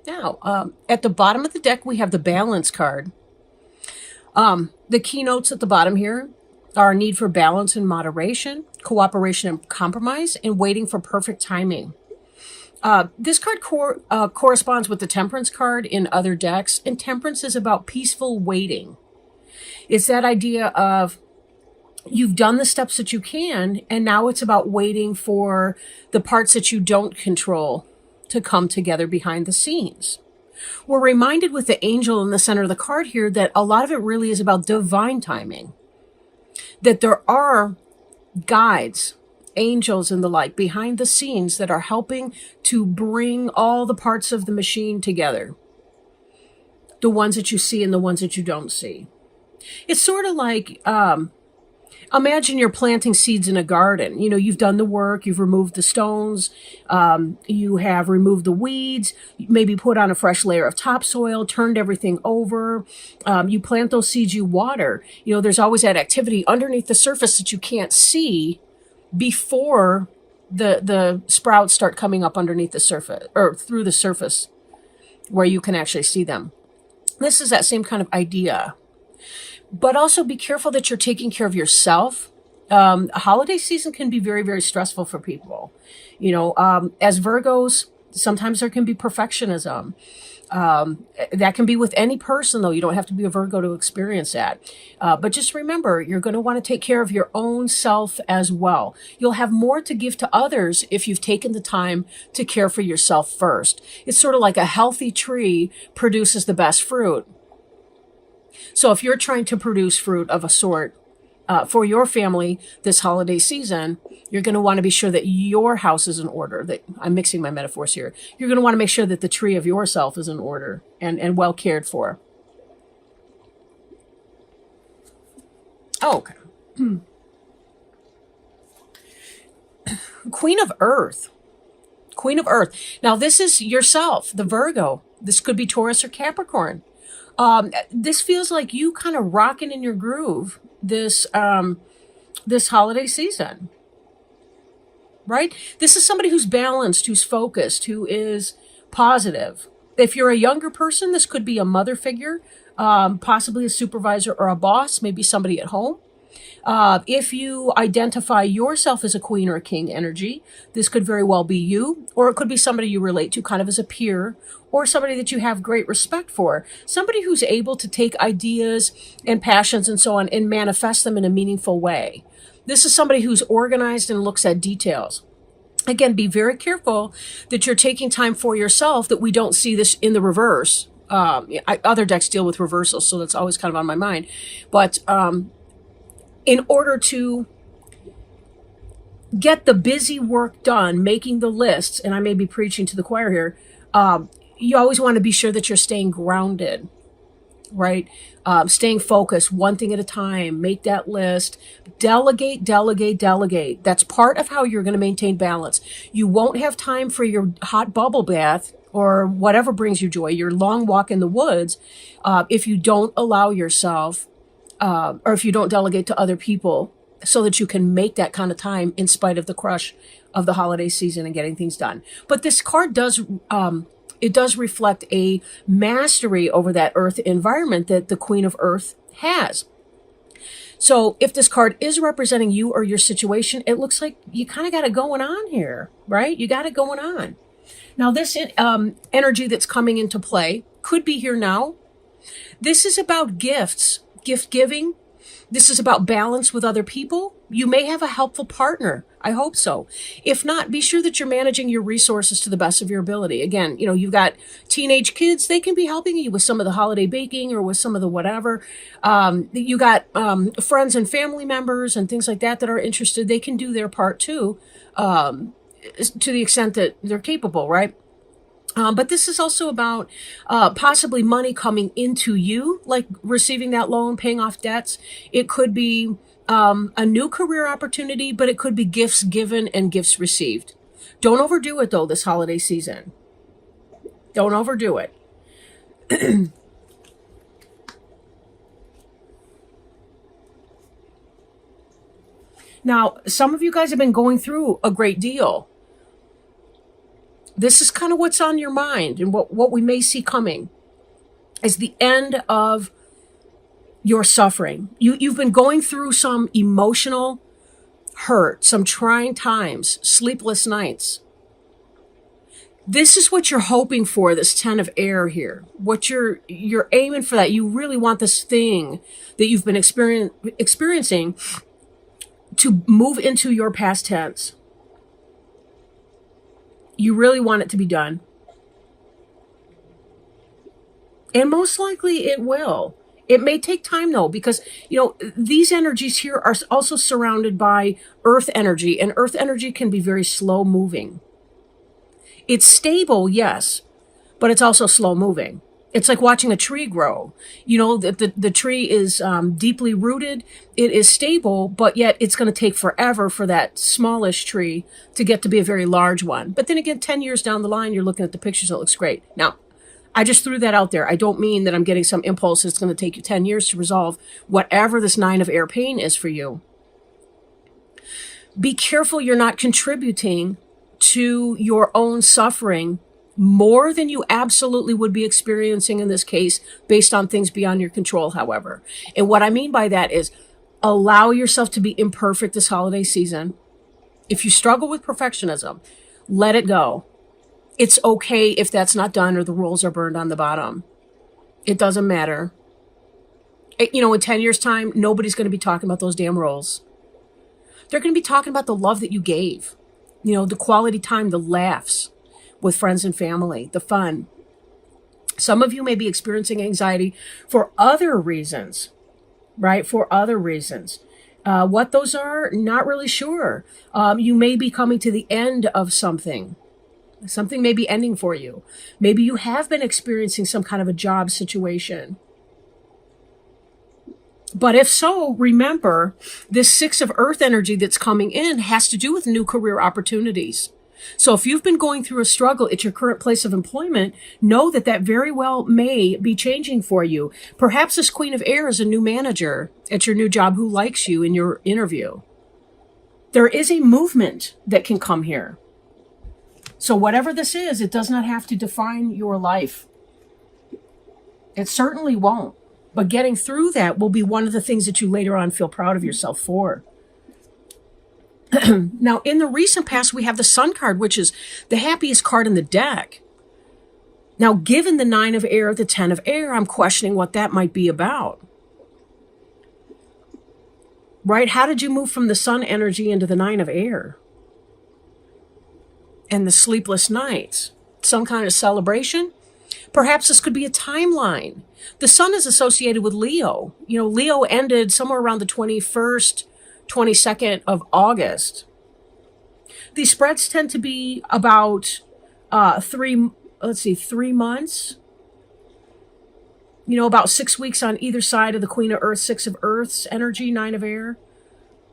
Now, at the bottom of the deck, we have the balance card. The keynotes at the bottom here are need for balance and moderation, cooperation and compromise, and waiting for perfect timing. This card corresponds with the Temperance card in other decks, and Temperance is about peaceful waiting. It's that idea of you've done the steps that you can, and now it's about waiting for the parts that you don't control to come together behind the scenes. We're reminded with the angel in the center of the card here that a lot of it really is about divine timing. That there are guides, angels and the like behind the scenes that are helping to bring all the parts of the machine together. The ones that you see and the ones that you don't see. It's sort of like, imagine you're planting seeds in a garden. You know, you've done the work, you've removed the stones, you have removed the weeds, maybe put on a fresh layer of topsoil, turned everything over. You plant those seeds, you water. You know, there's always that activity underneath the surface that you can't see before the sprouts start coming up underneath the surface or through the surface where you can actually see them. This is that same kind of idea. But also be careful that you're taking care of yourself. A holiday season can be very, very stressful for people. You know, as Virgos, sometimes there can be perfectionism. That can be with any person, though. You don't have to be a Virgo to experience that. But just remember, you're going to want to take care of your own self as well. You'll have more to give to others if you've taken the time to care for yourself first. It's sort of like a healthy tree produces the best fruit. So if you're trying to produce fruit of a sort for your family this holiday season, you're going to want to be sure that your house is in order. That I'm mixing my metaphors here. You're going to want to make sure that the tree of yourself is in order and well cared for. Oh, okay. Queen of Earth. Queen of Earth. Now, this is yourself, the Virgo. This could be Taurus or Capricorn. This feels like you kind of rocking in your groove this holiday season, right? This is somebody who's balanced, who's focused, who is positive. If you're a younger person, this could be a mother figure, possibly a supervisor or a boss, maybe somebody at home. If you identify yourself as a queen or a king energy, this could very well be you, or it could be somebody you relate to kind of as a peer, or somebody that you have great respect for, somebody who's able to take ideas and passions and so on and manifest them in a meaningful way. This is somebody who's organized and looks at details. Again, be very careful that you're taking time for yourself, that we don't see this in the reverse. Other decks deal with reversals, so that's always kind of on my mind. But in order to get the busy work done, making the lists, and I may be preaching to the choir here, you always want to be sure that you're staying grounded, right? Staying focused, one thing at a time, make that list, delegate, delegate, delegate. That's part of how you're going to maintain balance. You won't have time for your hot bubble bath or whatever brings you joy, your long walk in the woods, if you don't allow yourself or if you don't delegate to other people so that you can make that kind of time in spite of the crush of the holiday season and getting things done. But this card does, it does reflect a mastery over that earth environment that the Queen of Earth has. So if this card is representing you or your situation, it looks like you kind of got it going on here, right? You got it going on. Now this energy that's coming into play could be here now. This is about gifts. Gift giving. This is about balance with other people. You may have a helpful partner. I hope so. If not, be sure that you're managing your resources to the best of your ability. Again, you know, you've got teenage kids. They can be helping you with some of the holiday baking or with some of the whatever. You got friends and family members and things like that that are interested. They can do their part too, to the extent that they're capable, right? But this is also about possibly money coming into you, like receiving that loan, paying off debts. It could be a new career opportunity, but it could be gifts given and gifts received. Don't overdo it, though, this holiday season. Don't overdo it. Now, some of you guys have been going through a great deal. This is kind of what's on your mind, and what we may see coming is the end of your suffering. You've been going through some emotional hurt, some trying times, sleepless nights. This is what you're hoping for, this 10 of air here. What you're aiming for, that you really want this thing that you've been experiencing to move into your past tense. You really want it to be done. And most likely it will. It may take time though, because, these energies here are also surrounded by earth energy, and earth energy can be very slow moving. It's stable, yes, but it's also slow moving. It's like watching a tree grow. The tree is deeply rooted. It is stable, but yet it's going to take forever for that smallish tree to get to be a very large one. But then again, 10 years down the line, you're looking at the pictures, it looks great. Now, I just threw that out there. I don't mean that I'm getting some impulse that's going to take you 10 years to resolve whatever this 9 of air pain is for you. Be careful you're not contributing to your own suffering more than you absolutely would be experiencing in this case, based on things beyond your control, however. And what I mean by that is allow yourself to be imperfect this holiday season. If you struggle with perfectionism, let it go. It's okay if that's not done or the rolls are burned on the bottom. It doesn't matter. In 10 years' time, nobody's going to be talking about those damn rolls. They're going to be talking about the love that you gave. The quality time, the laughs with friends and family, the fun. Some of you may be experiencing anxiety for other reasons, right? For other reasons. What those are, not really sure. You may be coming to the end of something. Something may be ending for you. Maybe you have been experiencing some kind of a job situation. But if so, remember, this 6 of earth energy that's coming in has to do with new career opportunities. So if you've been going through a struggle at your current place of employment, know that very well may be changing for you. Perhaps this Queen of Air is a new manager at your new job who likes you in your interview. There is a movement that can come here. So whatever this is, it does not have to define your life. It certainly won't. But getting through that will be one of the things that you later on feel proud of yourself for. Now, in the recent past, we have the Sun card, which is the happiest card in the deck. Now, given the 9 of air, the 10 of air, I'm questioning what that might be about. Right? How did you move from the Sun energy into the 9 of air? And the sleepless nights? Some kind of celebration? Perhaps this could be a timeline. The Sun is associated with Leo. Leo ended somewhere around the 21st, 22nd of August. These spreads tend to be about 3 months. About 6 weeks on either side of the Queen of Earth, 6 of Earth's energy, 9 of air.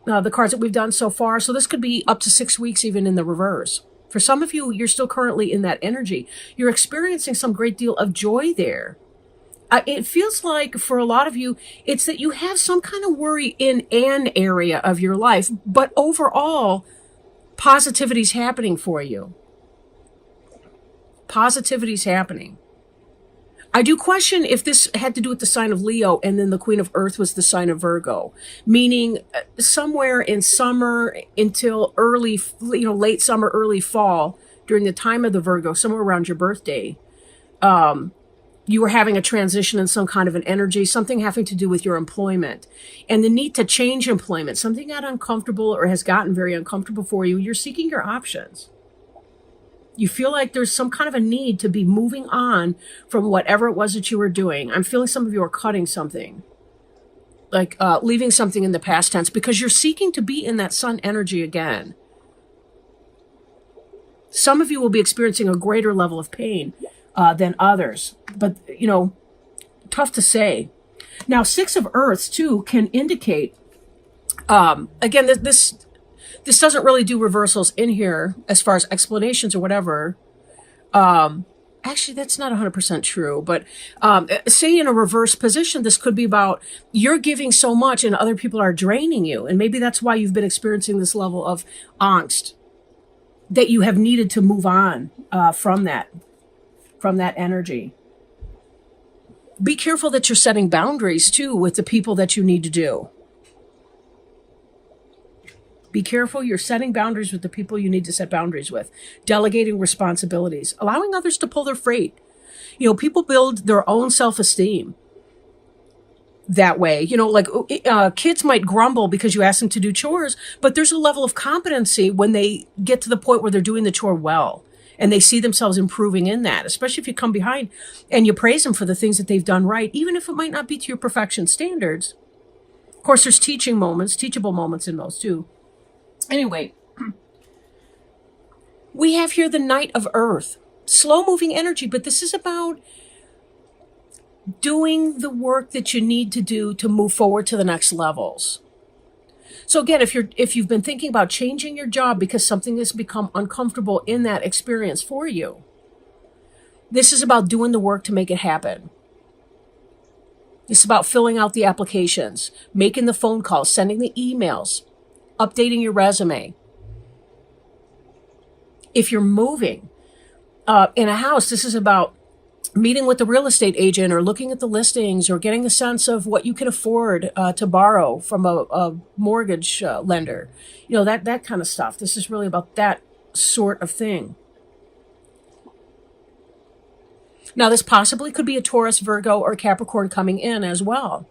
The cards that we've done so far. So this could be up to 6 weeks even in the reverse. For some of you, you're still currently in that energy. You're experiencing some great deal of joy there. It feels like for a lot of you, it's that you have some kind of worry in an area of your life, but overall, positivity's happening for you. Positivity's happening. I do question if this had to do with the sign of Leo and then the Queen of Earth was the sign of Virgo, meaning somewhere in summer until early, late summer, early fall, during the time of the Virgo, somewhere around your birthday, you were having a transition in some kind of an energy, something having to do with your employment and the need to change employment. Something got uncomfortable or has gotten very uncomfortable for you. You're seeking your options. You feel like there's some kind of a need to be moving on from whatever it was that you were doing. I'm feeling some of you are cutting something, like leaving something in the past tense, because you're seeking to be in that Sun energy again. Some of you will be experiencing a greater level of pain than others, but, tough to say. Now, 6 of Earths, too, can indicate, again, this doesn't really do reversals in here as far as explanations or whatever. Actually, that's not 100% true, but say in a reverse position, this could be about you're giving so much and other people are draining you. And maybe that's why you've been experiencing this level of angst. that you have needed to move on from that energy. Be careful that you're setting boundaries too with the people that you need to do. Be careful you're setting boundaries with the people you need to set boundaries with. Delegating responsibilities, allowing others to pull their freight. People build their own self-esteem that way. Like kids might grumble because you ask them to do chores, but there's a level of competency when they get to the point where they're doing the chore well and they see themselves improving in that, especially if you come behind and you praise them for the things that they've done right, even if it might not be to your perfection standards. Of course, there's teachable moments in those too. Anyway, we have here the Knight of Earth, slow moving energy, but this is about doing the work that you need to do to move forward to the next levels. So again, if you've been thinking about changing your job because something has become uncomfortable in that experience for you, this is about doing the work to make it happen. It's about filling out the applications, making the phone calls, sending the emails, updating your resume. If you're moving in a house, this is about meeting with the real estate agent or looking at the listings or getting a sense of what you can afford to borrow from a mortgage lender. That kind of stuff. This is really about that sort of thing. Now, this possibly could be a Taurus, Virgo, or Capricorn coming in as well.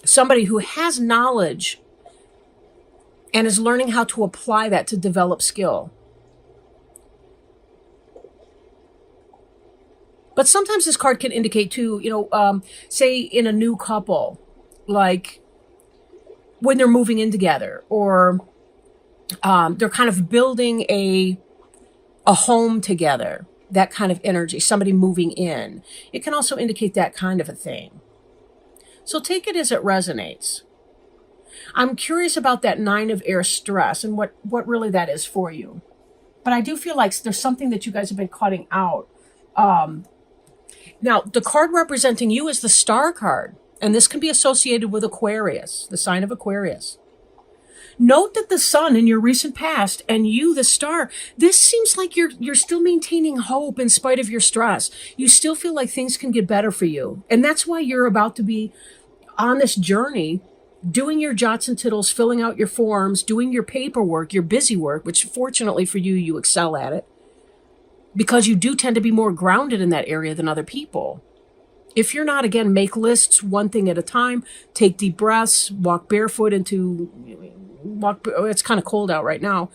Somebody who has knowledge and is learning how to apply that to develop skill. But sometimes this card can indicate too, say in a new couple, like when they're moving in together, or they're kind of building a home together, that kind of energy, somebody moving in. It can also indicate that kind of a thing. So take it as it resonates. I'm curious about that 9 of Air stress and what really that is for you. But I do feel like there's something that you guys have been cutting out. Now, the card representing you is the Star card, and this can be associated with Aquarius, the sign of Aquarius. Note that the Sun in your recent past and you, the Star, this seems like you're still maintaining hope in spite of your stress. You still feel like things can get better for you. And that's why you're about to be on this journey, doing your jots and tittles, filling out your forms, doing your paperwork, your busy work, which fortunately for you, you excel at it, because you do tend to be more grounded in that area than other people. If you're not, again, make lists one thing at a time, take deep breaths, walk barefoot it's kind of cold out right now,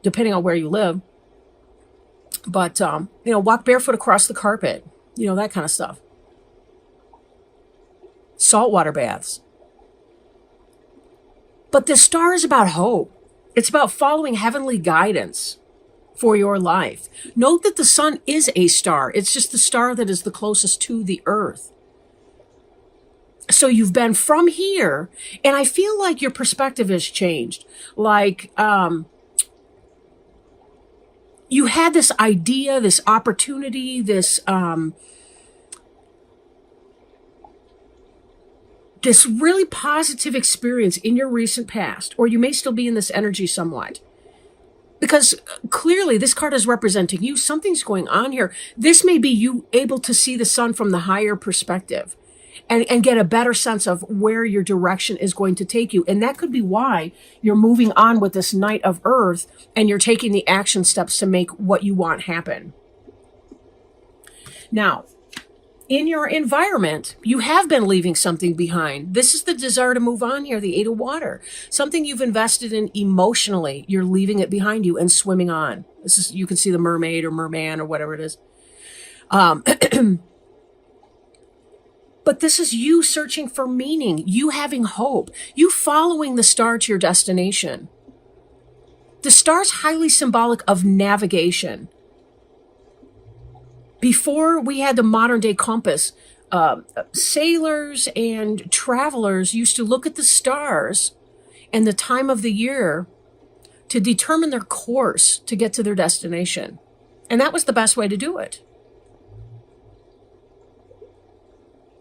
depending on where you live. But, walk barefoot across the carpet, that kind of stuff. Saltwater baths. But the Star is about hope. It's about following heavenly guidance for your life. Note that the Sun is a star. It's just the star that is the closest to the Earth. So you've been from here, and I feel like your perspective has changed. Like, you had this idea, this opportunity, this really positive experience in your recent past, or you may still be in this energy somewhat. Because clearly this card is representing you. Something's going on here. This may be you able to see the Sun from the higher perspective and get a better sense of where your direction is going to take you. And that could be why you're moving on with this Knight of Earth and you're taking the action steps to make what you want happen. Now, in your environment, you have been leaving something behind. This is the desire to move on here, the 8 of Water. Something you've invested in emotionally, you're leaving it behind you and swimming on. This is, you can see the mermaid or merman or whatever it is. But this is you searching for meaning, you having hope, you following the star to your destination. The star's highly symbolic of navigation. Before we had the modern day compass, sailors and travelers used to look at the stars and the time of the year to determine their course to get to their destination. And that was the best way to do it.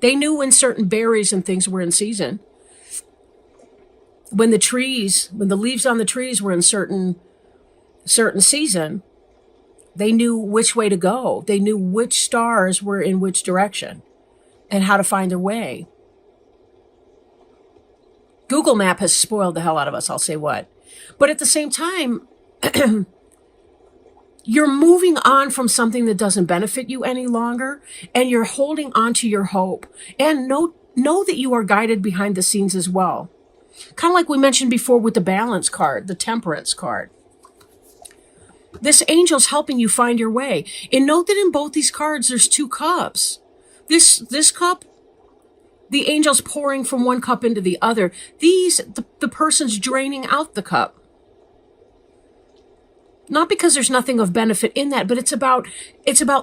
They knew when certain berries and things were in season. when the leaves on the trees were in certain season, they knew which way to go. They knew which stars were in which direction and how to find their way. Google Map has spoiled the hell out of us, I'll say what. But at the same time, you're moving on from something that doesn't benefit you any longer, and you're holding on to your hope. And know that you are guided behind the scenes as well. Kind of like we mentioned before with the balance card, the temperance card. This angel's helping you find your way. And note that in both these cards, there's two cups. This cup, the angel's pouring from one cup into the other. The person's draining out the cup. Not because there's nothing of benefit in that, but it's about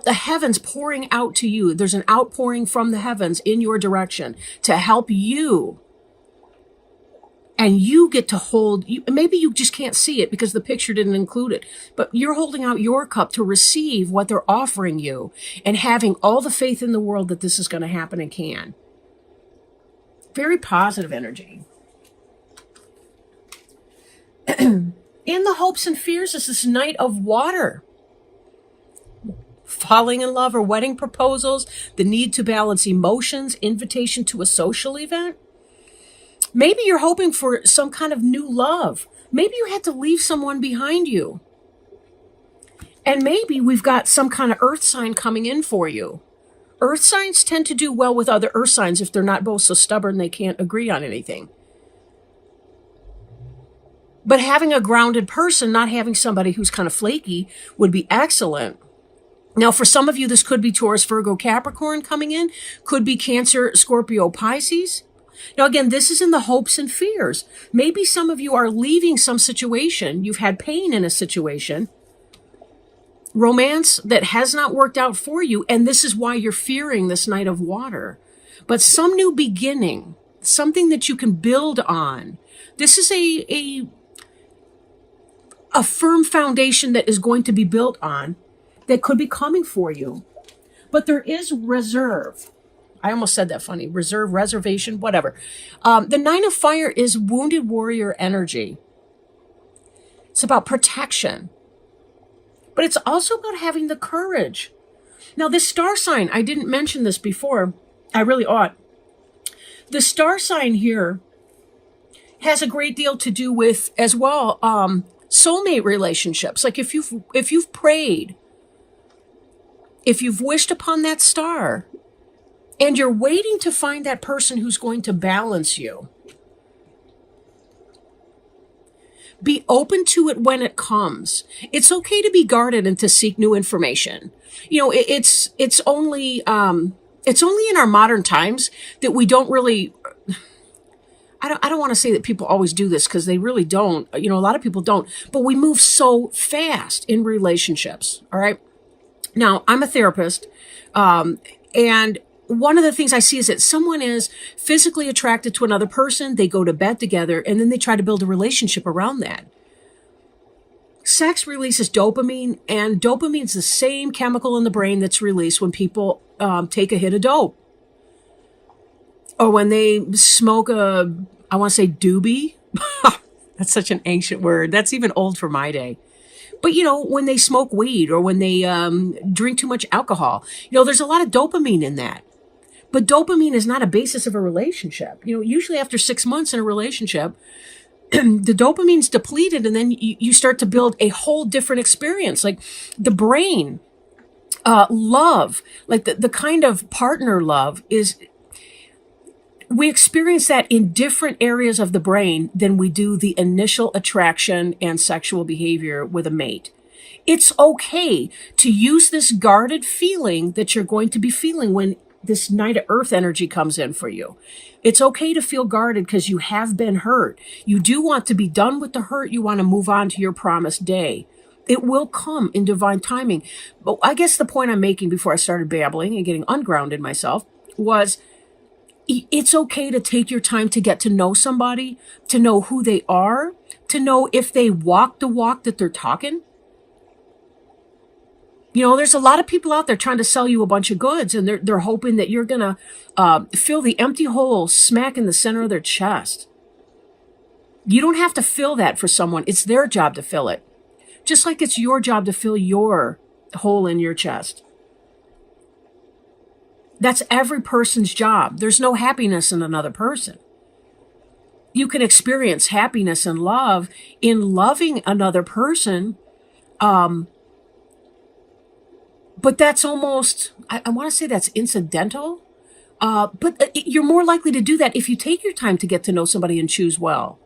the heavens pouring out to you. There's an outpouring from the heavens in your direction to help you. And you get to hold, maybe you just can't see it because the picture didn't include it, but you're holding out your cup to receive what they're offering you and having all the faith in the world that this is going to happen and can. Very positive energy. In the hopes and fears is this Knight of Water. Falling in love or wedding proposals, the need to balance emotions, invitation to a social event. Maybe you're hoping for some kind of new love. Maybe you had to leave someone behind you. And maybe we've got some kind of earth sign coming in for you. Earth signs tend to do well with other earth signs if they're not both so stubborn they can't agree on anything. But having a grounded person, not having somebody who's kind of flaky, would be excellent. Now, for some of you, this could be Taurus, Virgo, Capricorn coming in. Could be Cancer, Scorpio, Pisces. Now, again, this is in the hopes and fears. Maybe some of you are leaving some situation. You've had pain in a situation. Romance that has not worked out for you. And this is why you're fearing this Knight of Water. But some new beginning, something that you can build on. This is a firm foundation that is going to be built on that could be coming for you. But there is reserve. I almost said that funny. Reserve, reservation, whatever. The Nine of Fire is wounded warrior energy. It's about protection. But it's also about having the courage. Now, this star sign, I didn't mention this before. I really ought. The star sign here has a great deal to do with, as well, soulmate relationships. Like if you've prayed, if you've wished upon that star, and you're waiting to find that person who's going to balance you, be open to it when it comes. It's okay to be guarded and to seek new information. You know, it's only in our modern times that we don't really. I don't want to say that people always do this because they really don't. You know, a lot of people don't. But we move so fast in relationships. All right. Now, I'm a therapist, and one of the things I see is that someone is physically attracted to another person, they go to bed together, and then they try to build a relationship around that. Sex releases dopamine, and dopamine is the same chemical in the brain that's released when people take a hit of dope. Or when they smoke I want to say doobie. That's such an ancient word. That's even old for my day. But, you know, when they smoke weed or when they drink too much alcohol, you know, there's a lot of dopamine in that. But dopamine is not a basis of a relationship. You know, usually after 6 months in a relationship, the dopamine's depleted, and then you start to build a whole different experience. Like the brain, love, like the kind of partner love is, we experience that in different areas of the brain than we do the initial attraction and sexual behavior with a mate. It's okay to use this guarded feeling that you're going to be feeling when this Knight of Earth energy comes in for you. It's okay to feel guarded because you have been hurt. You do want to be done with the hurt. You want to move on to your promised day. It will come in divine timing. But I guess the point I'm making before I started babbling and getting ungrounded myself was, it's okay to take your time to get to know somebody, to know who they are, to know if they walk the walk that they're talking. You know, there's a lot of people out there trying to sell you a bunch of goods, and they're hoping that you're going to fill the empty hole smack in the center of their chest. You don't have to fill that for someone. It's their job to fill it. Just like it's your job to fill your hole in your chest. That's every person's job. There's no happiness in another person. You can experience happiness and love in loving another person. But that's almost, I want to say that's incidental. But you're more likely to do that if you take your time to get to know somebody and choose well.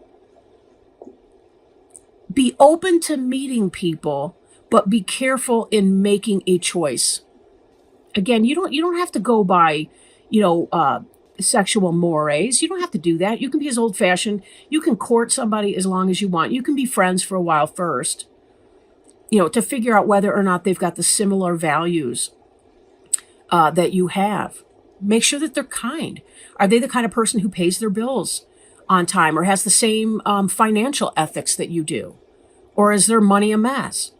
Be open to meeting people, but be careful in making a choice. Again, you don't have to go by, sexual mores. You don't have to do that. You can be as old-fashioned. You can court somebody as long as you want. You can be friends for a while first, to figure out whether or not they've got the similar values that you have. Make sure that they're kind. Are they the kind of person who pays their bills on time or has the same financial ethics that you do? Or is their money a mess?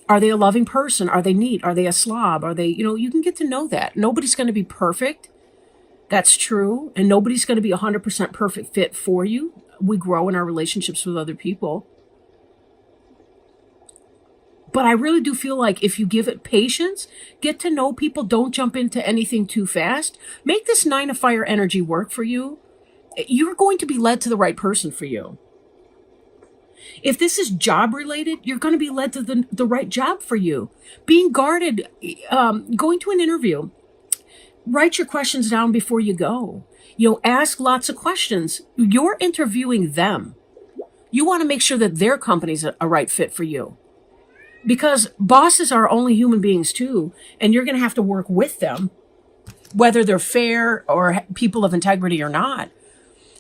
Are they a loving person? Are they neat? Are they a slob? Are they, you can get to know that. Nobody's going to be perfect. That's true. And nobody's going to be 100% perfect fit for you. We grow in our relationships with other people. But I really do feel like if you give it patience, get to know people, don't jump into anything too fast. Make this 9 of fire energy work for you. You're going to be led to the right person for you. If this is job related, you're going to be led to the right job for you. Being guarded, going to an interview, write your questions down before you go. Ask lots of questions. You're interviewing them. You want to make sure that their company's a right fit for you. Because bosses are only human beings too, and you're going to have to work with them, whether they're fair or people of integrity or not.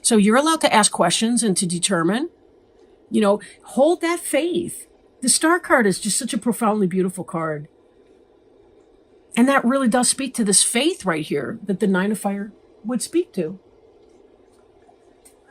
So you're allowed to ask questions and to determine, hold that faith. The Star card is just such a profoundly beautiful card. And that really does speak to this faith right here that the 9 of fire would speak to.